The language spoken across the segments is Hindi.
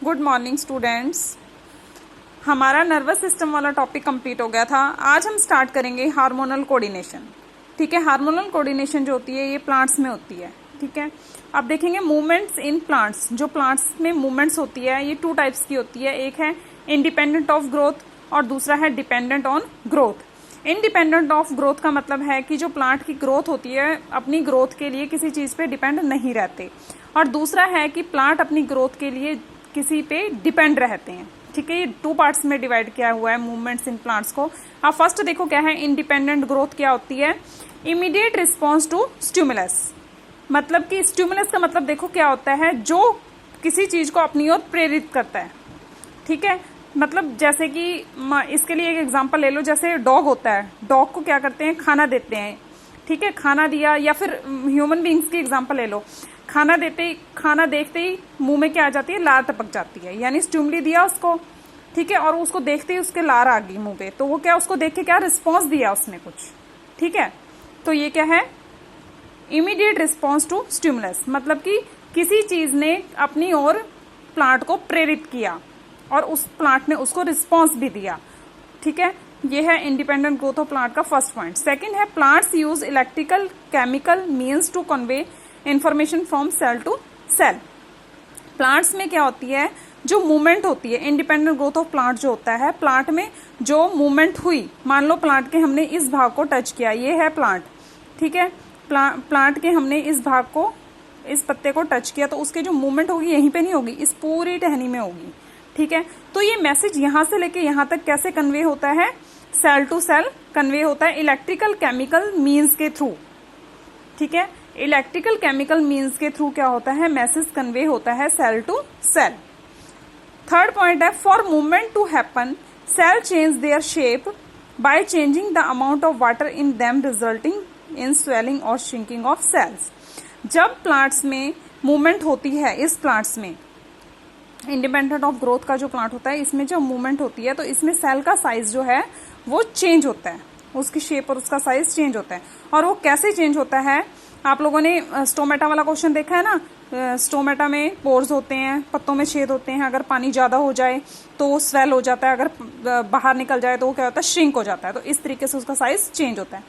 Good morning students. हमारा नर्वस सिस्टम वाला टॉपिक कंप्लीट हो गया था। आज हम स्टार्ट करेंगे हार्मोनल कोऑर्डिनेशन। ठीक है, हार्मोनल कोऑर्डिनेशन जो होती है ये प्लांट्स में होती है। ठीक है, अब देखेंगे मूवमेंट्स इन प्लांट्स। जो प्लांट्स में मूवमेंट्स होती है ये टू टाइप्स की होती है, एक है इंडिपेंडेंट ऑफ ग्रोथ और दूसरा है dependent on growth. Independent of growth का मतलब है कि जो प्लांट की ग्रोथ होती है अपनी ग्रोथ के लिए किसी चीज पे डिपेंड नहीं रहते, और दूसरा है कि प्लांट अपनी ग्रोथ के लिए किसी पे डिपेंड रहते हैं। ठीक है, ये टू पार्ट्स में डिवाइड किया हुआ है मूवमेंट्स इन प्लांट्स को। अब फर्स्ट देखो क्या है इंडिपेंडेंट ग्रोथ। क्या होती है? Immediate response to stimulus. मतलब कि स्टिमुलस का मतलब देखो क्या होता है, जो किसी चीज को अपनी ओर प्रेरित करता है। ठीक है, मतलब जैसे कि इसके लिए एक एग्जांपल ले लो, जैसे डॉग होता है, डॉग को क्या करते हैं, खाना देते हैं। ठीक है, खाना दिया, या फिर ह्यूमन बींग्स की एग्जांपल ले लो, खाना देते ही, खाना देखते ही मुंह में क्या आ जाती है, लार टपक जाती है, यानी स्टिमुली दिया उसको। ठीक है, और उसको देखते ही उसके लार आ गई मुंह पे, तो वो क्या, उसको देख के क्या रिस्पॉन्स दिया उसने कुछ। ठीक है, तो ये क्या है, इमीडिएट रिस्पॉन्स टू स्टिमुलस, मतलब कि किसी चीज ने अपनी ओर प्लांट को प्रेरित किया और उस प्लांट ने उसको रिस्पॉन्स भी दिया। ठीक है, ये है इंडिपेंडेंट ग्रोथ ऑफ प्लांट का फर्स्ट पॉइंट। सेकंड है plants use electrical chemical means to convey information from cell to cell. Plants में क्या होती है, जो मूवमेंट होती है, इंडिपेंडेंट ग्रोथ ऑफ प्लांट जो होता है, प्लांट में जो मूवमेंट हुई, मान लो प्लांट के हमने इस भाग को टच किया, ये है प्लांट। ठीक है, प्लांट के हमने इस भाग को, इस पत्ते को टच किया, तो उसके जो मूवमेंट होगी यहीं पे नहीं होगी, इस पूरी टहनी में होगी। ठीक है, तो ये मैसेज यहां से लेके यहां तक कैसे कन्वे होता है, सेल टू सेल कन्वे होता है इलेक्ट्रिकल केमिकल मीन्स के थ्रू। ठीक है, इलेक्ट्रिकल केमिकल मीन्स के थ्रू क्या होता है, मैसेज कन्वे होता है cell to cell. Third point है for movement to happen cell change their shape by changing the amount of water in them resulting in swelling और श्रिंकिंग ऑफ सेल्स। जब प्लांट्स में मूवमेंट होती है, इस प्लांट्स में इंडिपेंडेंट ऑफ ग्रोथ का जो प्लांट होता है, इसमें जब मूवमेंट होती है तो इसमें सेल का साइज जो है वो चेंज होता है, उसकी शेप और उसका साइज चेंज होता है। और वो कैसे चेंज होता है, आप लोगों ने स्टोमेटा वाला क्वेश्चन देखा है ना, स्टोमेटा में पोर्स होते हैं, पत्तों में छेद होते हैं, अगर पानी ज्यादा हो जाए तो वो स्वेल हो जाता है, अगर बाहर निकल जाए तो वो क्या होता है, श्रिंक हो जाता है। तो इस तरीके से उसका साइज चेंज होता है।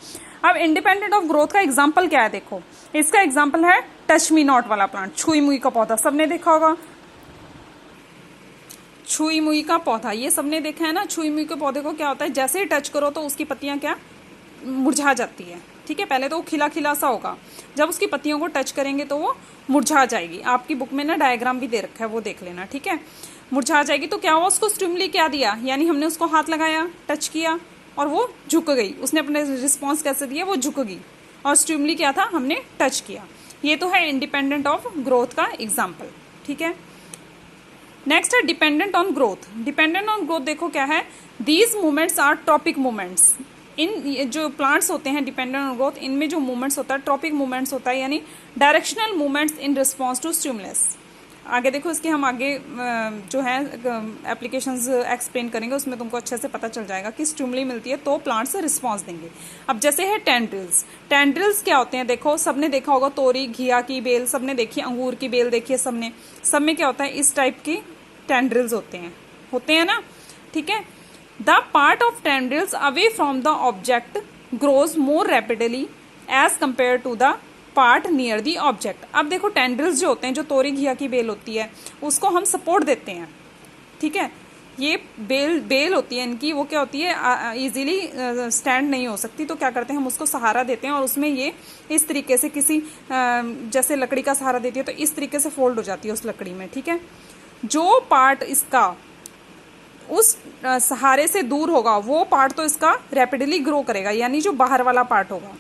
अब इंडिपेंडेंट ऑफ ग्रोथ का एग्जाम्पल क्या है, देखो इसका एग्जाम्पल है टच मी नॉट वाला प्लांट, छुई मुई का पौधा, सबने देखा होगा छुई मुई का पौधा, ये सबने देखा है ना। छुई मुई के पौधे को क्या होता है, जैसे ही टच करो तो उसकी पत्तियां क्या मुरझा जाती है। ठीक है, पहले तो वो खिला खिला सा होगा, जब उसकी पत्तियों को टच करेंगे तो वो मुरझा जाएगी। आपकी बुक में ना डायग्राम भी दे रखा है, वो देख लेना। ठीक है, मुरझा जाएगी तो क्या हुआ, उसको स्टिमुली क्या दिया, यानी हमने उसको हाथ लगाया, टच किया और वो झुक गई। उसने अपने रिस्पॉन्स कैसे दिया, वो झुक गई, और स्टिमुली क्या था, हमने टच किया। ये तो है इंडिपेंडेंट ऑफ ग्रोथ का एग्जाम्पल। ठीक है, नेक्स्ट है dependent on growth. Dependent on growth देखो क्या है, these movements are tropic movements. इन जो प्लांट्स होते हैं डिपेंडेंट ऑन ग्रोथ, इनमें जो मूवमेंट्स होता है ट्रॉपिक मूवमेंट्स होता है, यानी directional movements in response to stimulus. आगे देखो, इसके हम आगे जो है एप्लीकेशंस एक्सप्लेन करेंगे, उसमें तुमको अच्छे से पता चल जाएगा कि स्टिमुली मिलती है तो प्लांट से रिस्पॉन्स देंगे। अब जैसे है टेंड्रिल्स। टेंड्रिल्स क्या होते हैं, देखो सबने देखा होगा, तोरी घिया की बेल सबने देखी, अंगूर की बेल देखी है सबने, सब में क्या होता है, इस टाइप की टेंड्रिल्स होते हैं ना। ठीक है, the part of tendrils away from the object grows more rapidly as compare to the part near the object. अब देखो टेंड्रिल्स जो होते हैं, जो तोरी घिया की बेल होती है, उसको हम सपोर्ट देते हैं। ठीक है, ये बेल होती है इनकी, वो क्या होती है, इजीली स्टैंड नहीं हो सकती, तो क्या करते हैं, हम उसको सहारा देते हैं, और उसमें ये इस तरीके से किसी जैसे लकड़ी का सहारा देती है तो इस तरीके से फोल्ड हो जाती है उस लकड़ी में। ठीक है, जो पार्ट इसका उस सहारे से दूर होगा वो पार्ट तो इसका रैपिडली ग्रो करेगा, यानी जो बाहर वाला पार्ट होगा,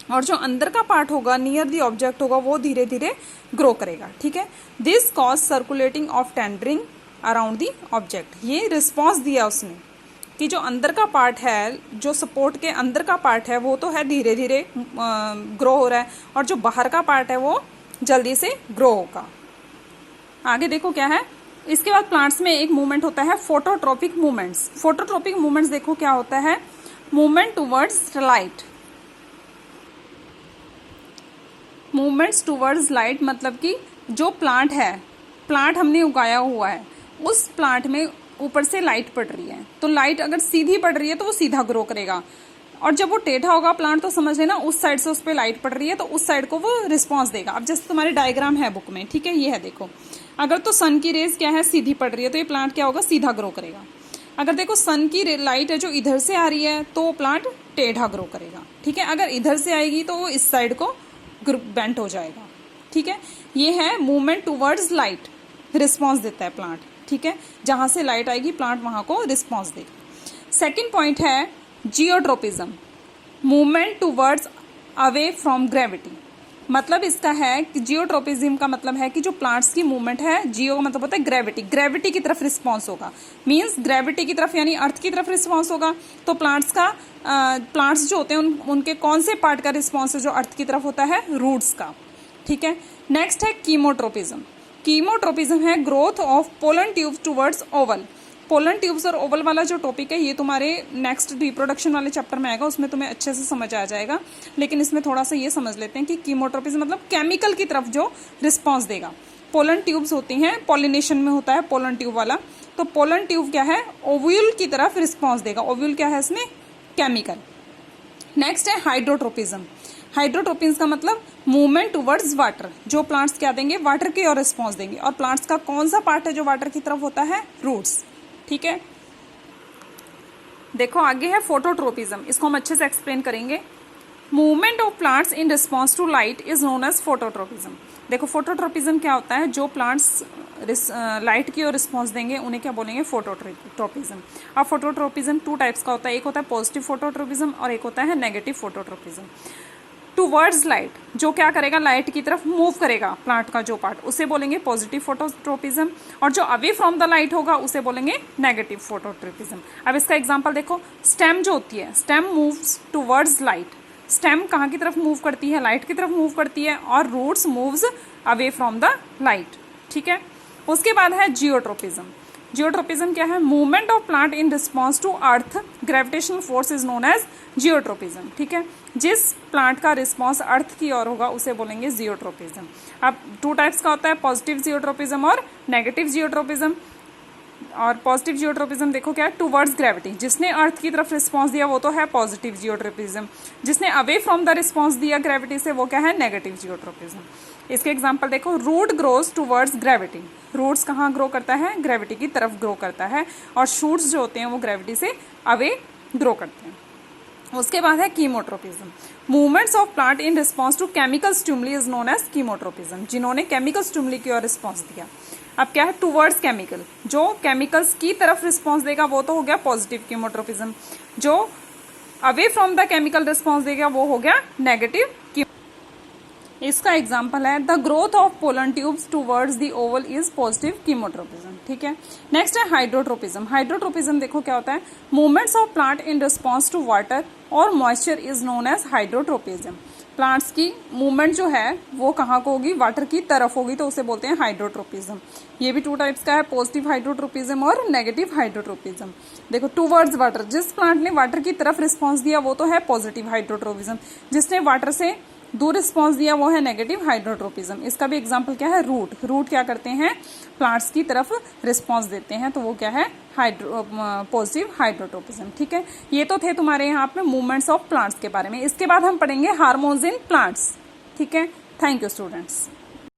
और जो अंदर का पार्ट होगा, नियर दी ऑब्जेक्ट होगा, वो धीरे धीरे ग्रो करेगा। ठीक है, this cause circulating of tendering around the object. ये रिस्पॉन्स दिया उसने कि जो अंदर का पार्ट है, जो सपोर्ट के अंदर का पार्ट है, वो तो है धीरे धीरे ग्रो हो रहा है, और जो बाहर का पार्ट है वो जल्दी से ग्रो होगा। आगे देखो क्या है, इसके बाद प्लांट्स में एक मूवमेंट होता है फोटोट्रोपिक मूवमेंट्स। फोटोट्रोपिक मूवमेंट्स देखो क्या होता है, movement towards light. Movements towards light मतलब कि जो प्लांट है, प्लांट हमने उगाया हुआ है, उस प्लांट में ऊपर से लाइट पड़ रही है, तो लाइट अगर सीधी पड़ रही है तो वो सीधा ग्रो करेगा, और जब वो टेढ़ा होगा प्लांट तो समझ लेना उस साइड से उस पर लाइट पड़ रही है तो उस साइड को वो रिस्पॉन्स देगा। अब जैसे तुम्हारे डायग्राम है बुक में, ठीक है, ये है देखो, अगर तो सन की रेज क्या है सीधी पड़ रही है तो ये प्लांट क्या होगा, सीधा ग्रो करेगा। अगर देखो सन की लाइट है जो इधर से आ रही है तो वो प्लांट टेढ़ा ग्रो करेगा, ठीक है। अगर इधर से आएगी तो वो इस साइड को बेंट हो जाएगा, ठीक है। ये है मूवमेंट टूवर्ड्स लाइट, रिस्पॉन्स देता है प्लांट, ठीक है। जहां से लाइट आएगी प्लांट वहां को रिस्पॉन्स देगा। सेकेंड पॉइंट है geotropism, movement towards away from gravity. मतलब इसका है कि जियोट्रोपिज्म का मतलब है कि जो प्लांट्स की मूवमेंट है, जियो का मतलब होता है ग्रेविटी, ग्रेविटी की तरफ रिस्पॉन्स होगा, मींस ग्रेविटी की तरफ यानी अर्थ की तरफ रिस्पॉन्स होगा। तो प्लांट्स जो होते हैं उनके कौन से पार्ट का रिस्पॉन्स है जो अर्थ की तरफ होता है, रूट्स का, ठीक है। नेक्स्ट है कीमोट्रोपिज्म। कीमोट्रोपिज्म है growth of pollen tubes towards Oval. Pollen tubes और ओवल वाला जो टॉपिक है ये तुम्हारे नेक्स्ट रिप्रोडक्शन वाले चैप्टर में आएगा, उसमें तुम्हें अच्छे से समझ आ जाएगा। लेकिन इसमें थोड़ा सा ये समझ लेते हैं कि कीमोट्रोपिज्म मतलब केमिकल की तरफ जो रिस्पॉन्स देगा। पोलन ट्यूब्स होती हैं, पॉलिनेशन में होता है पोलन ट्यूब वाला, तो पोलन ट्यूब क्या है, ओव्यूल की तरफ रिस्पॉन्स देगा। ओव्यूल क्या है इसमें, केमिकल। नेक्स्ट है हाइड्रोट्रोपिज्म। हाइड्रोट्रोपिज्म का मतलब मूवमेंट टुवर्ड्स वाटर, जो प्लांट्स क्या देंगे, वाटर की ओर रिस्पॉन्स देंगे। और प्लांट्स का कौन सा पार्ट है जो वाटर की तरफ होता है, रूट्स, ठीक है। देखो आगे है फोटोट्रोपिज्म, इसको हम अच्छे से एक्सप्लेन करेंगे। Movement of plants in response to light is known as phototropism. देखो फोटोट्रोपिज्म क्या होता है, जो प्लांट्स लाइट की ओर रिस्पॉन्स देंगे उन्हें क्या बोलेंगे, फोटोट्रोपिज्म। अब फोटोट्रोपिज्म टू टाइप्स का होता है, एक होता है पॉजिटिव फोटोट्रोपिज्म और एक होता है नेगेटिव फोटोट्रोपिज्म। टूवर्ड्स लाइट, जो क्या करेगा, लाइट की तरफ मूव करेगा प्लांट का जो पार्ट, उसे बोलेंगे पॉजिटिव फोटोट्रोपिज्म, और जो अवे फ्रॉम द लाइट होगा उसे बोलेंगे नेगेटिव फोटोट्रोपिज्म। अब इसका एग्जांपल देखो, स्टेम जो होती है, stem moves towards light. Stem कहाँ की तरफ मूव करती है, लाइट की तरफ मूव करती है, और roots moves away from the light, ठीक है। उसके बाद है जियोट्रोपिज्म। जियोट्रोपिज्म क्या है, movement of plant in response to earth gravitational force is known as geotropism, ठीक है। जिस प्लांट का रिस्पॉन्स अर्थ की ओर होगा उसे बोलेंगे जियोट्रोपिज्म। अब टू टाइप्स का होता है, पॉजिटिव जियोट्रोपिज्म और नेगेटिव जियोट्रोपिज्म। और पॉजिटिव जियोट्रोपिज्म देखो क्या है, टूवर्ड्स ग्रेविटी, जिसने अर्थ की तरफ रिस्पॉन्स दिया वो तो है पॉजिटिव जियोट्रोपिज्म। जिसने अवे फ्रॉम द रिस्पॉन्स दिया ग्रेविटी से वो क्या है, नेगेटिव जियोट्रोपिज्म। इसके एग्जांपल देखो, root grows towards gravity. Roots कहाँ ग्रो करता है, ग्रेविटी की तरफ ग्रो करता है, और शूट्स जो होते हैं वो ग्रेविटी से अवे ग्रो करते हैं। उसके बाद है chemotropism. Movements of plant in response to chemical stimuli is known as chemotropism. जिन्होंने केमिकल स्टिमुली की ओर रिस्पॉन्स दिया। अब क्या है, टूवर्ड्स केमिकल, जो केमिकल्स की तरफ रिस्पॉन्स देगा वो तो हो गया पॉजिटिव कीमोट्रोपिज्म। जो away from the chemical response देगा वो हो गया नेगेटिव। इसका एग्जाम्पल है, the growth of pollen tubes towards the Oval is positive chemotropism, ठीक है। नेक्स्ट है हाइड्रोट्रोपिज्म। हाइड्रोट्रोपिज्म देखो क्या होता है, movements of plant in response to water और moisture is known as hydrotropism. Plants की मूवमेंट जो है वो कहाँ को होगी, वाटर की तरफ होगी, तो उसे बोलते हैं हाइड्रोट्रोपिज्म। ये भी टू टाइप्स का है, पॉजिटिव हाइड्रोट्रोपिज्म और नेगेटिव हाइड्रोट्रोपिज्म। देखो टूवर्ड्स वाटर, जिस प्लांट ने वाटर की तरफ रिस्पॉन्स दिया वो तो है पॉजिटिव हाइड्रोट्रोपिज्म। जिसने वाटर से दूर रिस्पॉन्स दिया वो है नेगेटिव हाइड्रोट्रोपिज्म। इसका भी एग्जांपल क्या है, रूट। रूट क्या करते हैं, प्लांट्स की तरफ रिस्पॉन्स देते हैं, तो वो क्या है, पॉजिटिव हाइड्रोट्रोपिज्म, ठीक है। ये तो थे तुम्हारे यहाँ पे मूवमेंट्स ऑफ प्लांट्स के बारे में। इसके बाद हम पढ़ेंगे हार्मोन्स इन प्लांट्स, ठीक है। Thank you students.